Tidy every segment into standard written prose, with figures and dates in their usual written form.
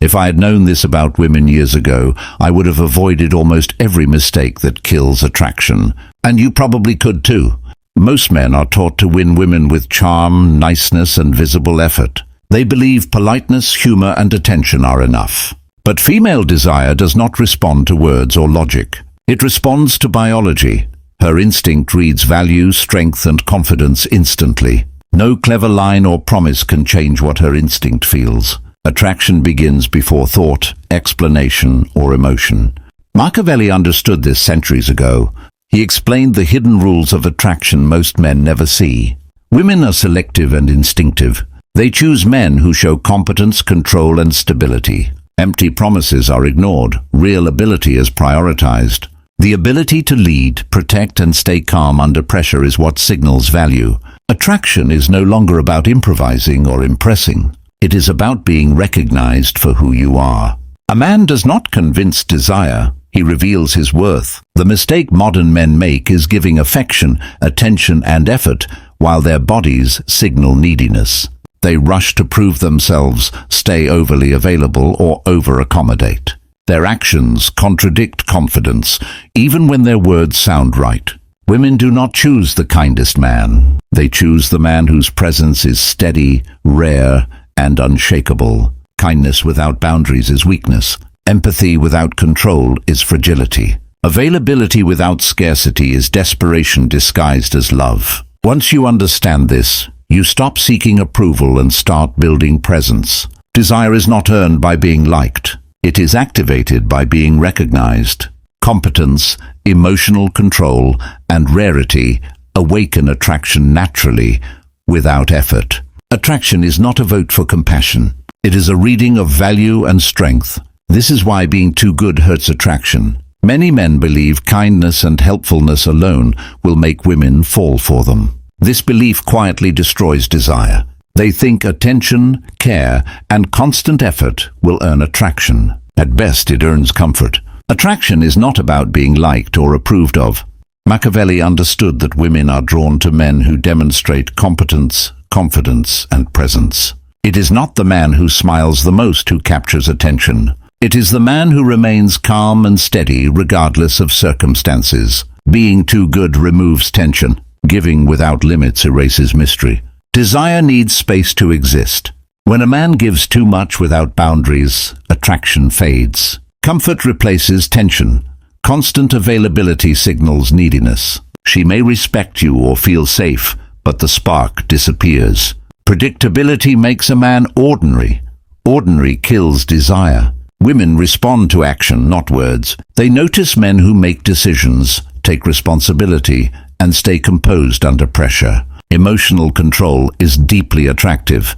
If I had known this about women years ago, I would have avoided almost every mistake that kills attraction. And you probably could too. Most men are taught to win women with charm, niceness, and visible effort. They believe politeness, humor, and attention are enough. But female desire does not respond to words or logic. It responds to biology. Her instinct reads value, strength, and confidence instantly. No clever line or promise can change what her instinct feels. Attraction begins before thought, explanation, or emotion. Machiavelli understood this centuries ago. He explained the hidden rules of attraction most men never see. Women are selective and instinctive. They choose men who show competence, control, and stability. Empty promises are ignored. Real ability is prioritized. The ability to lead, protect, and stay calm under pressure is what signals value. Attraction is no longer about improvising or impressing. It is about being recognized for who you are. A man does not convince desire. He reveals his worth. The mistake modern men make is giving affection, attention, and effort while their bodies signal neediness. They rush to prove themselves, stay overly available, or over-accommodate. Their actions contradict confidence, even when their words sound right. Women do not choose the kindest man. They choose the man whose presence is steady, rare, and unshakable. Kindness without boundaries is weakness. Empathy without control is fragility. Availability without scarcity is desperation disguised as love. Once you understand this, you stop seeking approval and start building presence. Desire is not earned by being liked. It is activated by being recognized. Competence, emotional control, and rarity awaken attraction naturally, without effort. Attraction is not a vote for compassion. It is a reading of value and strength. This is why being too good hurts attraction. Many men believe kindness and helpfulness alone will make women fall for them. This belief quietly destroys desire. They think attention, care, and constant effort will earn attraction. At best, it earns comfort. Attraction is not about being liked or approved of. Machiavelli understood that women are drawn to men who demonstrate competence, confidence, and presence. It is not the man who smiles the most who captures attention. It is the man who remains calm and steady regardless of circumstances. Being too good removes tension. Giving without limits erases mystery. Desire needs space to exist. When a man gives too much without boundaries, attraction fades. Comfort replaces tension. Constant availability signals neediness. She may respect you or feel safe, but the spark disappears. Predictability makes a man ordinary. Ordinary kills desire. Women respond to action, not words. They notice men who make decisions, take responsibility, and stay composed under pressure. Emotional control is deeply attractive.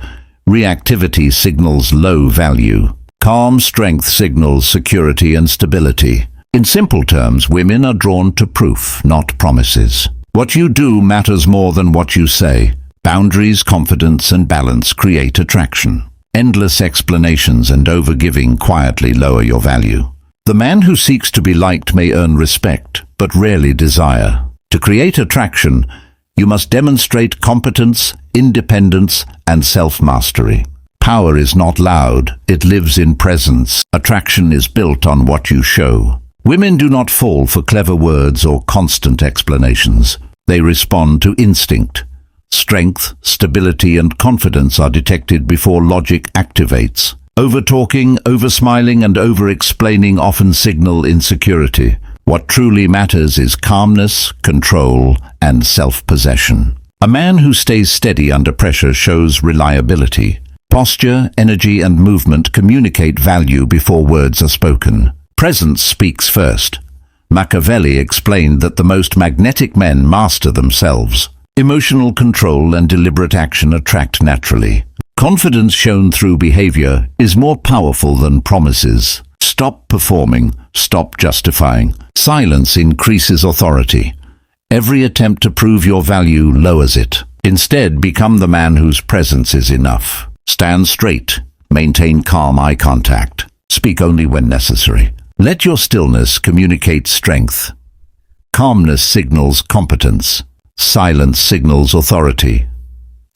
Reactivity signals low value. Calm strength signals security and stability. In simple terms, women are drawn to proof, not promises. What you do matters more than what you say. Boundaries, confidence, and balance create attraction. Endless explanations and overgiving quietly lower your value. The man who seeks to be liked may earn respect, but rarely desire. To create attraction, you must demonstrate competence, independence, and self-mastery. Power is not loud, it lives in presence. Attraction is built on what you show. Women do not fall for clever words or constant explanations. They respond to instinct. Strength, stability, and confidence are detected before logic activates. Over-talking, over-smiling, and over-explaining often signal insecurity. What truly matters is calmness, control, and self-possession. A man who stays steady under pressure shows reliability. Posture, energy, and movement communicate value before words are spoken. Presence speaks first. Machiavelli explained that the most magnetic men master themselves. Emotional control and deliberate action attract naturally. Confidence shown through behavior is more powerful than promises. Stop performing, stop justifying. Silence increases authority. Every attempt to prove your value lowers it. Instead, become the man whose presence is enough. Stand straight. Maintain calm eye contact. Speak only when necessary. Let your stillness communicate strength. Calmness signals competence. Silence signals authority.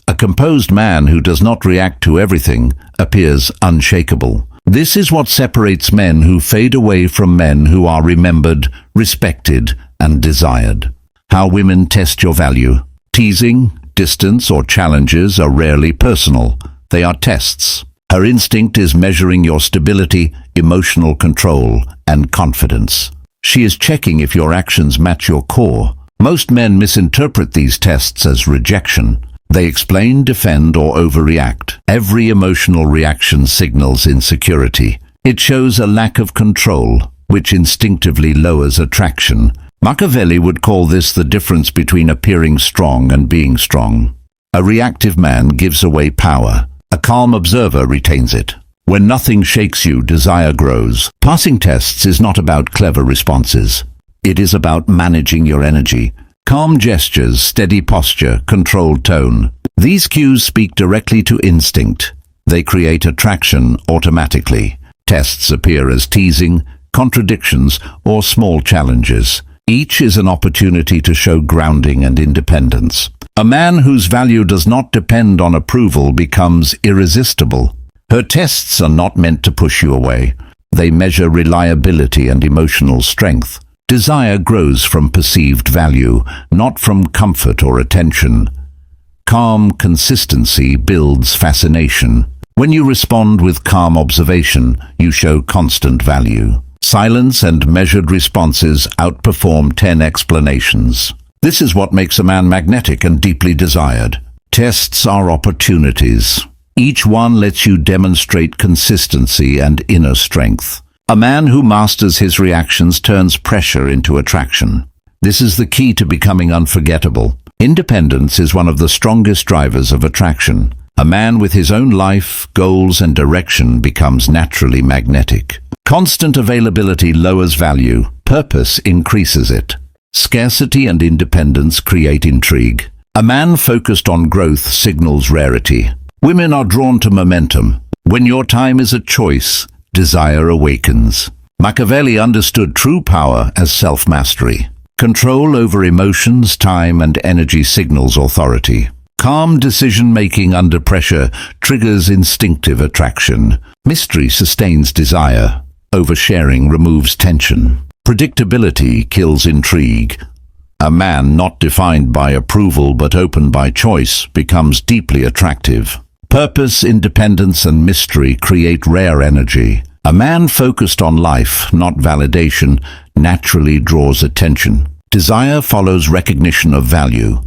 A composed man who does not react to everything appears unshakable. This is what separates men who fade away from men who are remembered, respected, and desired. How women test your value. Teasing, distance, or challenges are rarely personal. They are tests. Her instinct is measuring your stability, emotional control, and confidence. She is checking if your actions match your core. Most men misinterpret these tests as rejection. They explain, defend, or overreact. Every emotional reaction signals insecurity. It shows a lack of control, which instinctively lowers attraction. Machiavelli would call this the difference between appearing strong and being strong. A reactive man gives away power. A calm observer retains it. When nothing shakes you, desire grows. Passing tests is not about clever responses. It is about managing your energy. Calm gestures, steady posture, controlled tone. These cues speak directly to instinct. They create attraction automatically. Tests appear as teasing, contradictions, or small challenges. Each is an opportunity to show grounding and independence. A man whose value does not depend on approval becomes irresistible. Her tests are not meant to push you away. They measure reliability and emotional strength. Desire grows from perceived value, not from comfort or attention. Calm consistency builds fascination. When you respond with calm observation, you show constant value. Silence and measured responses outperform 10 explanations. This is what makes a man magnetic and deeply desired. Tests are opportunities. Each one lets you demonstrate consistency and inner strength. A man who masters his reactions turns pressure into attraction. This is the key to becoming unforgettable. Independence is one of the strongest drivers of attraction. A man with his own life, goals, and direction becomes naturally magnetic. Constant availability lowers value. Purpose increases it. Scarcity and independence create intrigue. A man focused on growth signals rarity. Women are drawn to momentum. When your time is a choice, desire awakens. Machiavelli understood true power as self-mastery. Control over emotions, time, and energy signals authority. Calm decision-making under pressure triggers instinctive attraction. Mystery sustains desire. Oversharing removes tension. Predictability kills intrigue. A man not defined by approval but open by choice becomes deeply attractive. Purpose, independence, and mystery create rare energy. A man focused on life, not validation, naturally draws attention. Desire follows recognition of value.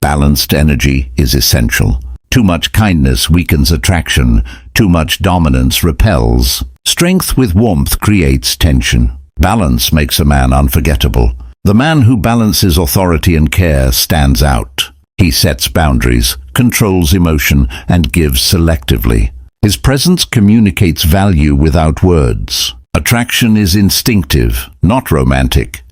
Balanced energy is essential. Too much kindness weakens attraction. Too much dominance repels. Strength with warmth creates tension. Balance makes a man unforgettable. The man who balances authority and care stands out. He sets boundaries, controls emotion, and gives selectively. His presence communicates value without words. Attraction is instinctive, not romantic.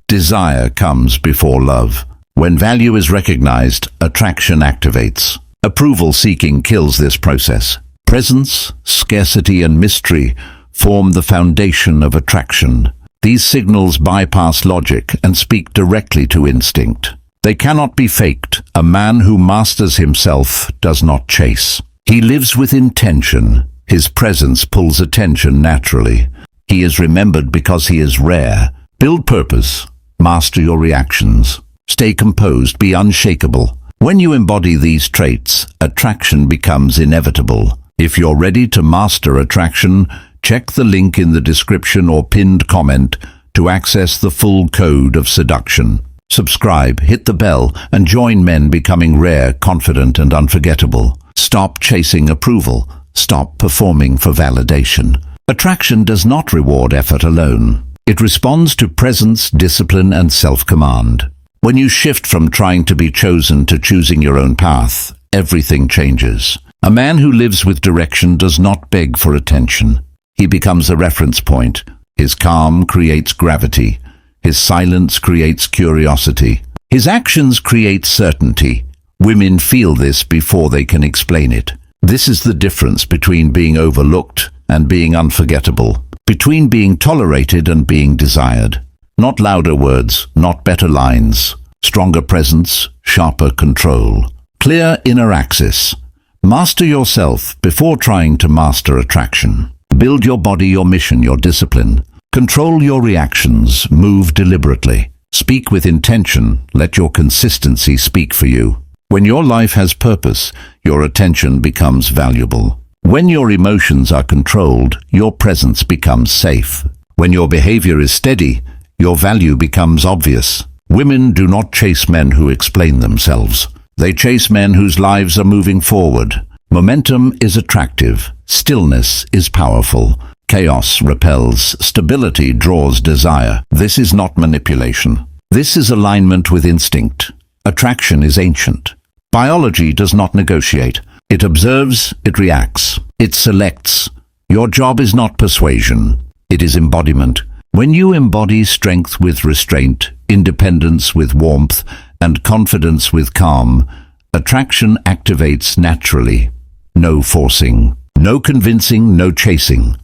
Desire comes before love. When value is recognized, attraction activates. Approval seeking kills this process. Presence, scarcity, and mystery form the foundation of attraction. These signals bypass logic and speak directly to instinct. They cannot be faked. A man who masters himself does not chase. He lives with intention. His presence pulls attention naturally. He is remembered because he is rare. Build purpose. Master your reactions. Stay composed. Be unshakable. When you embody these traits, attraction becomes inevitable. If you're ready to master attraction, check the link in the description or pinned comment to access the full code of seduction. Subscribe, hit the bell, and join men becoming rare, confident, and unforgettable. Stop chasing approval. Stop performing for validation. Attraction does not reward effort alone. It responds to presence, discipline, and self-command. When you shift from trying to be chosen to choosing your own path, everything changes. A man who lives with direction does not beg for attention. He becomes a reference point. His calm creates gravity. His silence creates curiosity. His actions create certainty. Women feel this before they can explain it. This is the difference between being overlooked and being unforgettable. Between being tolerated and being desired. Not louder words, not better lines. Stronger presence, sharper control. Clear inner axis. Master yourself before trying to master attraction. Build your body, your mission, your discipline. Control your reactions, move deliberately. Speak with intention, let your consistency speak for you. When your life has purpose, your attention becomes valuable. When your emotions are controlled, your presence becomes safe. When your behavior is steady, your value becomes obvious. Women do not chase men who explain themselves. They chase men whose lives are moving forward. Momentum is attractive. Stillness is powerful. Chaos repels. Stability draws desire. This is not manipulation. This is alignment with instinct. Attraction is ancient. Biology does not negotiate. It observes, it reacts, it selects. Your job is not persuasion. It is embodiment. When you embody strength with restraint, independence with warmth, and confidence with calm, attraction activates naturally. No forcing, no convincing, no chasing.